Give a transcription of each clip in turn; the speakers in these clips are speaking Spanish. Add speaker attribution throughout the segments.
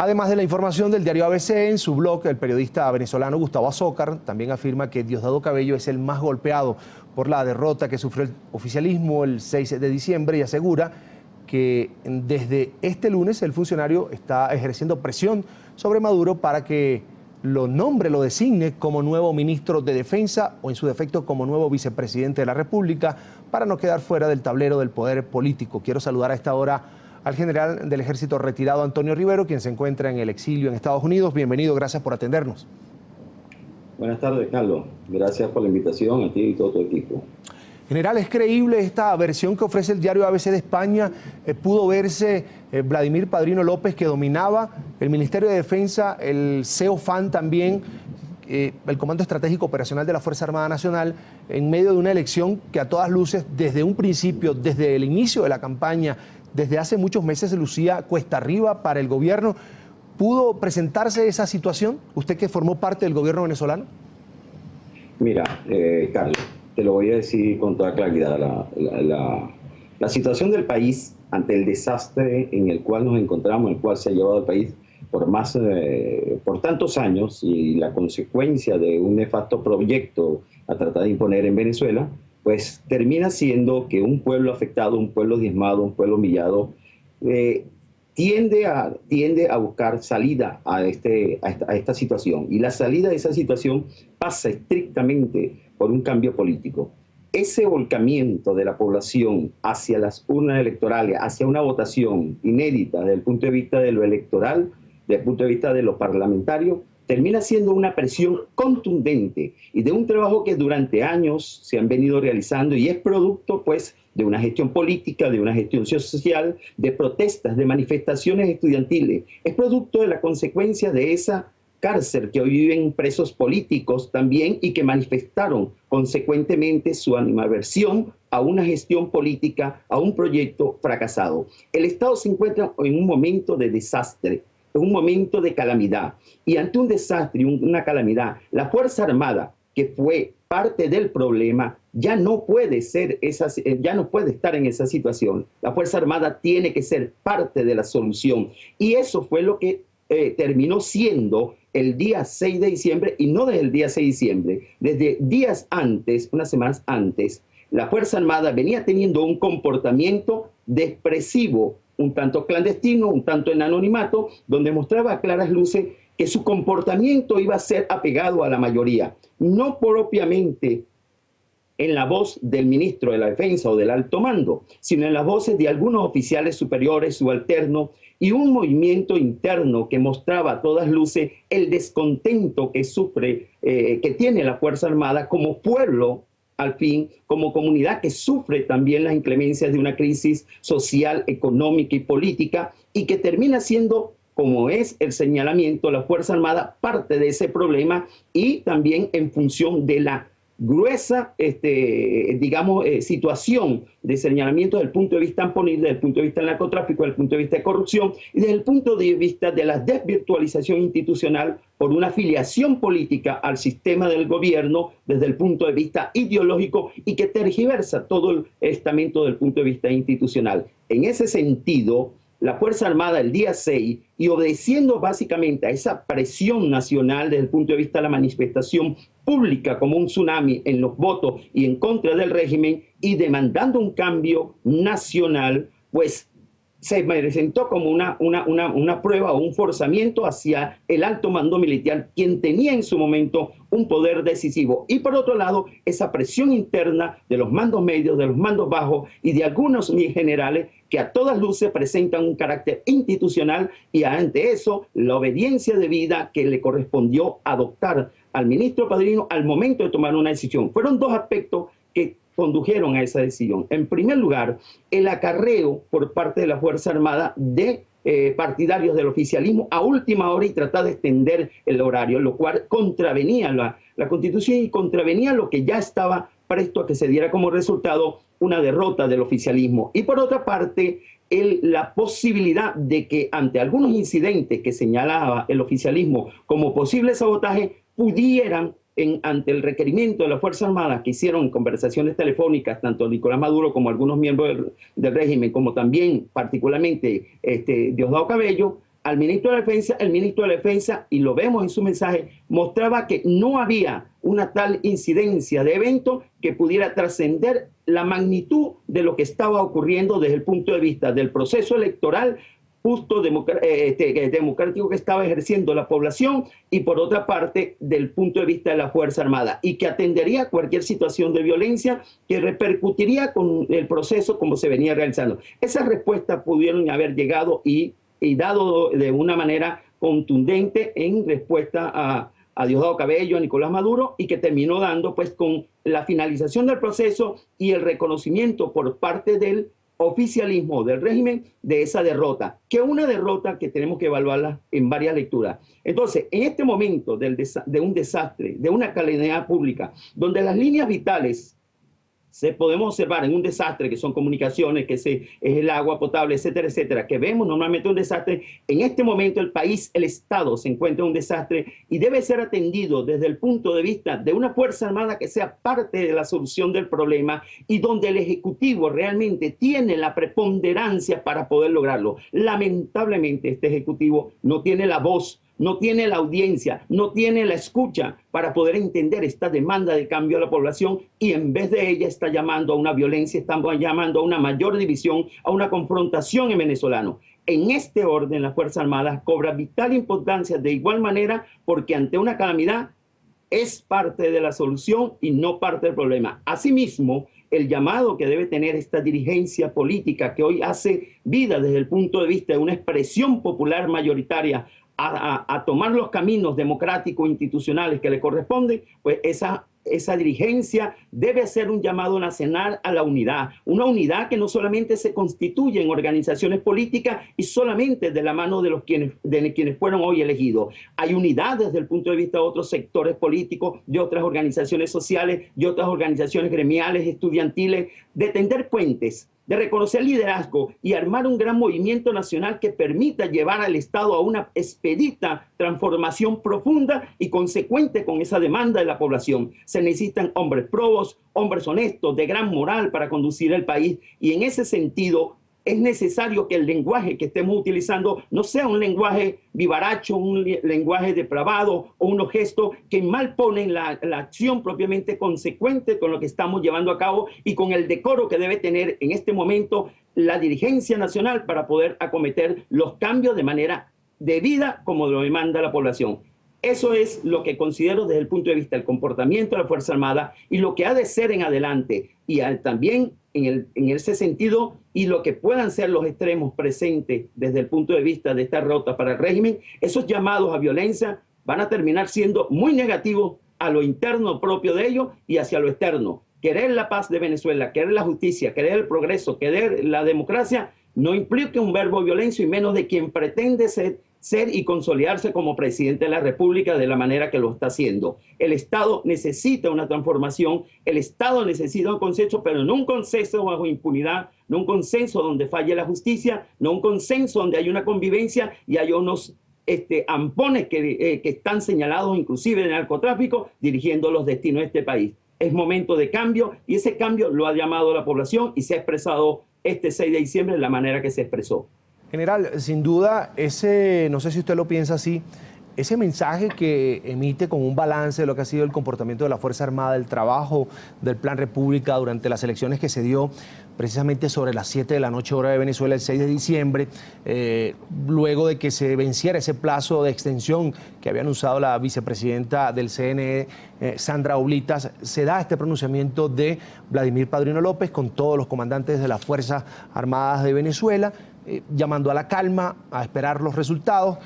Speaker 1: Además de la información del diario ABC, en su blog, el periodista venezolano Gustavo Azócar también afirma que Diosdado Cabello es el más golpeado por la derrota que sufrió el oficialismo el 6 de diciembre y asegura que desde este lunes el funcionario está ejerciendo presión sobre Maduro para que lo nombre, lo designe como nuevo ministro de Defensa o en su defecto como nuevo vicepresidente de la República para no quedar fuera del tablero del poder político. Quiero saludar a esta hora al general del Ejército retirado Antonio Rivero, quien se encuentra en el exilio en Estados Unidos. Bienvenido, gracias por atendernos.
Speaker 2: Buenas tardes, Carlos. Gracias por la invitación a ti y todo tu equipo.
Speaker 1: General, ¿es creíble esta versión que ofrece el diario ABC de España? Pudo verse Vladimir Padrino López, que dominaba el Ministerio de Defensa, el CEOFAN también, el Comando Estratégico Operacional de la Fuerza Armada Nacional, en medio de una elección que a todas luces, desde un principio, desde el inicio de la campaña, desde hace muchos meses se lucía cuesta arriba para el gobierno. ¿Pudo presentarse esa situación? ¿Usted que formó parte del gobierno venezolano?
Speaker 2: Mira, Carlos, te lo voy a decir con toda claridad. La situación del país ante el desastre en el cual nos encontramos, en el cual se ha llevado el país por tantos años y la consecuencia de un nefasto proyecto a tratar de imponer en Venezuela, pues termina siendo que un pueblo afectado, un pueblo diezmado, un pueblo humillado, tiende a buscar salida a esta situación. Y la salida de esa situación pasa estrictamente por un cambio político. Ese volcamiento de la población hacia las urnas electorales, hacia una votación inédita desde el punto de vista de lo electoral, desde el punto de vista de lo parlamentario, termina siendo una presión contundente y de un trabajo que durante años se han venido realizando y es producto, pues, de una gestión política, de una gestión social, de protestas, de manifestaciones estudiantiles. Es producto de la consecuencia de esa cárcel que hoy viven presos políticos también y que manifestaron consecuentemente su animadversión a una gestión política, a un proyecto fracasado. El Estado se encuentra en un momento de desastre, en un momento de calamidad. Y ante un desastre y una calamidad, la Fuerza Armada, que fue parte del problema, ya no puede estar en esa situación. La Fuerza Armada tiene que ser parte de la solución. Y eso fue lo que terminó siendo el día 6 de diciembre, y no desde el día 6 de diciembre, desde días antes, unas semanas antes, la Fuerza Armada venía teniendo un comportamiento expresivo, un tanto clandestino, un tanto en anonimato, donde mostraba a claras luces que su comportamiento iba a ser apegado a la mayoría, no propiamente en la voz del ministro de la Defensa o del alto mando, sino en las voces de algunos oficiales superiores, subalternos, y un movimiento interno que mostraba a todas luces el descontento que sufre, que tiene la Fuerza Armada como pueblo, al fin, como comunidad que sufre también las inclemencias de una crisis social, económica y política, y que termina siendo, como es el señalamiento, la Fuerza Armada parte de ese problema y también en función de la gruesa, situación de señalamiento desde el punto de vista amponil, desde el punto de vista del narcotráfico, desde el punto de vista de corrupción y desde el punto de vista de la desvirtualización institucional por una afiliación política al sistema del gobierno desde el punto de vista ideológico y que tergiversa todo el estamento desde el punto de vista institucional. En ese sentido, la Fuerza Armada el día 6, y obedeciendo básicamente a esa presión nacional desde el punto de vista de la manifestación pública como un tsunami en los votos y en contra del régimen y demandando un cambio nacional, pues se presentó como una prueba o un forzamiento hacia el alto mando militar, quien tenía en su momento un poder decisivo. Y por otro lado, esa presión interna de los mandos medios, de los mandos bajos y de algunos generales que a todas luces presentan un carácter institucional, y ante eso la obediencia debida que le correspondió adoptar al ministro Padrino al momento de tomar una decisión. Fueron dos aspectos que condujeron a esa decisión. En primer lugar, el acarreo por parte de la Fuerza Armada de partidarios del oficialismo a última hora y tratar de extender el horario, lo cual contravenía la Constitución y contravenía lo que ya estaba presto a que se diera como resultado una derrota del oficialismo. Y por otra parte, la posibilidad de que ante algunos incidentes que señalaba el oficialismo como posible sabotaje pudieran ante el requerimiento de las Fuerzas Armadas que hicieron conversaciones telefónicas, tanto Nicolás Maduro como algunos miembros del régimen, como también particularmente Diosdado Cabello, al ministro de Defensa, el ministro de Defensa, y lo vemos en su mensaje, mostraba que no había una tal incidencia de evento que pudiera trascender la magnitud de lo que estaba ocurriendo desde el punto de vista del proceso electoral justo democrático que estaba ejerciendo la población y por otra parte del punto de vista de la Fuerza Armada y que atendería cualquier situación de violencia que repercutiría con el proceso como se venía realizando. Esas respuestas pudieron haber llegado y dado de una manera contundente en respuesta a Diosdado Cabello, a Nicolás Maduro, y que terminó dando pues con la finalización del proceso y el reconocimiento por parte del oficialismo del régimen de esa derrota, que es una derrota que tenemos que evaluarla en varias lecturas. Entonces, en este momento de un desastre, de una calamidad pública, donde las líneas vitales se podemos observar en un desastre que son comunicaciones, que es el agua potable, etcétera, etcétera, que vemos normalmente un desastre. En este momento el país, el Estado se encuentra en un desastre y debe ser atendido desde el punto de vista de una Fuerza Armada que sea parte de la solución del problema y donde el Ejecutivo realmente tiene la preponderancia para poder lograrlo. Lamentablemente este Ejecutivo no tiene la voz, no tiene la audiencia, no tiene la escucha para poder entender esta demanda de cambio a la población y en vez de ella está llamando a una violencia, estamos llamando a una mayor división, a una confrontación en venezolano. En este orden, las Fuerzas Armadas cobran vital importancia de igual manera porque ante una calamidad es parte de la solución y no parte del problema. Asimismo, el llamado que debe tener esta dirigencia política que hoy hace vida desde el punto de vista de una expresión popular mayoritaria a tomar los caminos democráticos institucionales que le corresponden, pues esa dirigencia debe hacer un llamado nacional a la unidad, una unidad que no solamente se constituye en organizaciones políticas y solamente de la mano de quienes fueron hoy elegidos. Hay unidad desde el punto de vista de otros sectores políticos, de otras organizaciones sociales, de otras organizaciones gremiales, estudiantiles, de tender puentes, de reconocer liderazgo y armar un gran movimiento nacional que permita llevar al Estado a una expedita transformación profunda y consecuente con esa demanda de la población. Se necesitan hombres probos, hombres honestos, de gran moral para conducir el país y en ese sentido es necesario que el lenguaje que estemos utilizando no sea un lenguaje vivaracho, un lenguaje depravado o unos gestos que malponen la acción propiamente consecuente con lo que estamos llevando a cabo y con el decoro que debe tener en este momento la dirigencia nacional para poder acometer los cambios de manera debida como lo demanda la población. Eso es lo que considero desde el punto de vista del comportamiento de la Fuerza Armada y lo que ha de ser en adelante y también en ese sentido y lo que puedan ser los extremos presentes desde el punto de vista de esta derrota para el régimen, esos llamados a violencia van a terminar siendo muy negativos a lo interno propio de ellos y hacia lo externo. Querer la paz de Venezuela, querer la justicia, querer el progreso, querer la democracia no implica un verbo violencio y menos de quien pretende ser y consolidarse como presidente de la República de la manera que lo está haciendo. El Estado necesita una transformación, el Estado necesita un consenso, pero no un consenso bajo impunidad, no un consenso donde falle la justicia, no un consenso donde hay una convivencia y hay unos ampones que están señalados inclusive de narcotráfico dirigiendo los destinos de este país. Es momento de cambio y ese cambio lo ha llamado la población y se ha expresado este 6 de diciembre de la manera que se expresó.
Speaker 1: General, sin duda, no sé si usted lo piensa así, ese mensaje que emite con un balance de lo que ha sido el comportamiento de la Fuerza Armada, el trabajo del Plan República durante las elecciones que se dio precisamente sobre las 7 de la noche hora de Venezuela el 6 de diciembre, luego de que se venciera ese plazo de extensión que había anunciado la vicepresidenta del CNE, Sandra Oblitas, se da este pronunciamiento de Vladimir Padrino López con todos los comandantes de las Fuerzas Armadas de Venezuela, llamando a la calma, a esperar los resultados.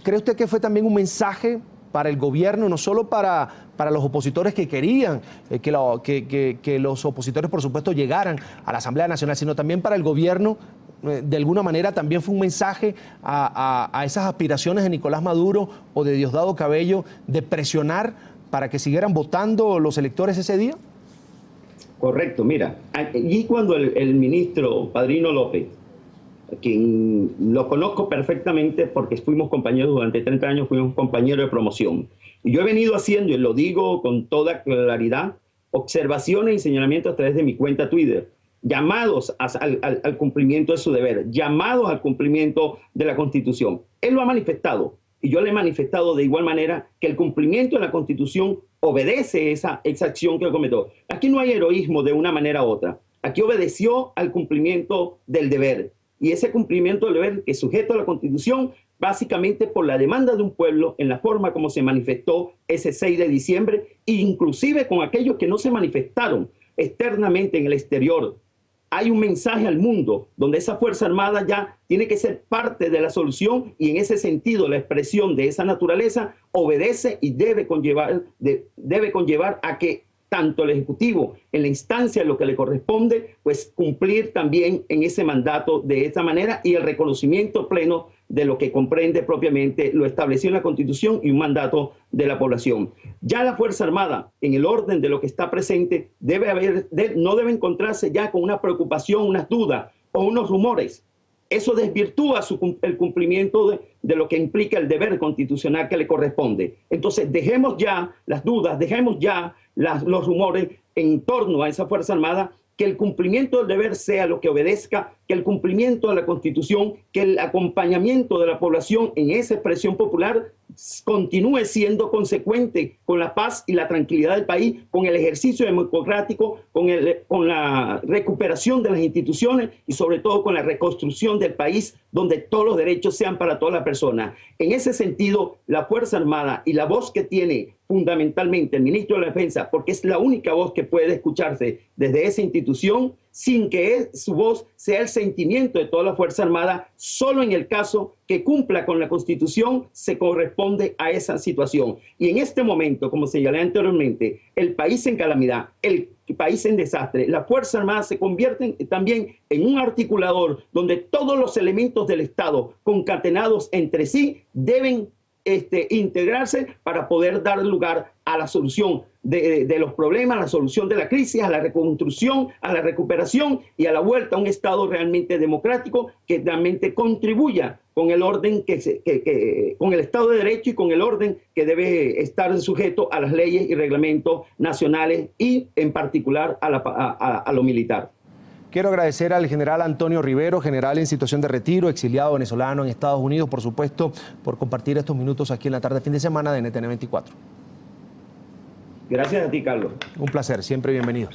Speaker 1: ¿Cree usted que fue también un mensaje para el gobierno, no solo para los opositores que querían que los opositores, por supuesto, llegaran a la Asamblea Nacional, sino también para el gobierno? De alguna manera también fue un mensaje a esas aspiraciones de Nicolás Maduro o de Diosdado Cabello de presionar para que siguieran votando los electores ese día.
Speaker 2: Correcto, mira, y cuando el ministro Padrino López, quien lo conozco perfectamente porque fuimos compañeros durante 30 años, fuimos compañeros de promoción. Y yo he venido haciendo, y lo digo con toda claridad, observaciones y señalamientos a través de mi cuenta Twitter. llamados al cumplimiento de su deber, llamados al cumplimiento de la Constitución. Él lo ha manifestado y yo le he manifestado de igual manera que el cumplimiento de la Constitución obedece esa acción que cometió. Aquí no hay heroísmo de una manera u otra. Aquí obedeció al cumplimiento del deber. Y ese cumplimiento del deber es sujeto a la Constitución, básicamente por la demanda de un pueblo en la forma como se manifestó ese 6 de diciembre, e inclusive con aquellos que no se manifestaron externamente en el exterior. Hay un mensaje al mundo donde esa Fuerza Armada ya tiene que ser parte de la solución, y en ese sentido la expresión de esa naturaleza obedece y debe conllevar a que tanto el Ejecutivo, en la instancia en lo que le corresponde, pues cumplir también en ese mandato de esta manera, y el reconocimiento pleno de lo que comprende propiamente lo establecido en la Constitución y un mandato de la población. Ya la Fuerza Armada, en el orden de lo que está presente, no debe encontrarse ya con una preocupación, unas dudas o unos rumores. Eso desvirtúa el cumplimiento de lo que implica el deber constitucional que le corresponde. Entonces, dejemos ya las dudas, dejemos ya los rumores en torno a esa Fuerza Armada, que el cumplimiento del deber sea lo que obedezca, que el cumplimiento de la Constitución, que el acompañamiento de la población en esa expresión popular continúe siendo consecuente con la paz y la tranquilidad del país, con el ejercicio democrático, con la recuperación de las instituciones y sobre todo con la reconstrucción del país, donde todos los derechos sean para todas las personas. En ese sentido, la Fuerza Armada y la voz que tiene fundamentalmente el ministro de la Defensa, porque es la única voz que puede escucharse desde esa institución, sin que su voz sea el sentimiento de toda la Fuerza Armada, solo en el caso que cumpla con la Constitución se corresponde a esa situación. Y en este momento, como señalé anteriormente, el país en calamidad, el país en desastre, la Fuerza Armada se convierte también en un articulador donde todos los elementos del Estado concatenados entre sí deben integrarse para poder dar lugar a la solución de los problemas, a la solución de la crisis, a la reconstrucción, a la recuperación y a la vuelta a un Estado realmente democrático que realmente contribuya con el orden con el Estado de Derecho y con el orden que debe estar sujeto a las leyes y reglamentos nacionales y en particular a lo militar.
Speaker 1: Quiero agradecer al general Antonio Rivero, general en situación de retiro, exiliado venezolano en Estados Unidos, por supuesto, por compartir estos minutos aquí en la tarde fin de semana de NTN 24.
Speaker 2: Gracias a ti, Carlos.
Speaker 1: Un placer, siempre bienvenido.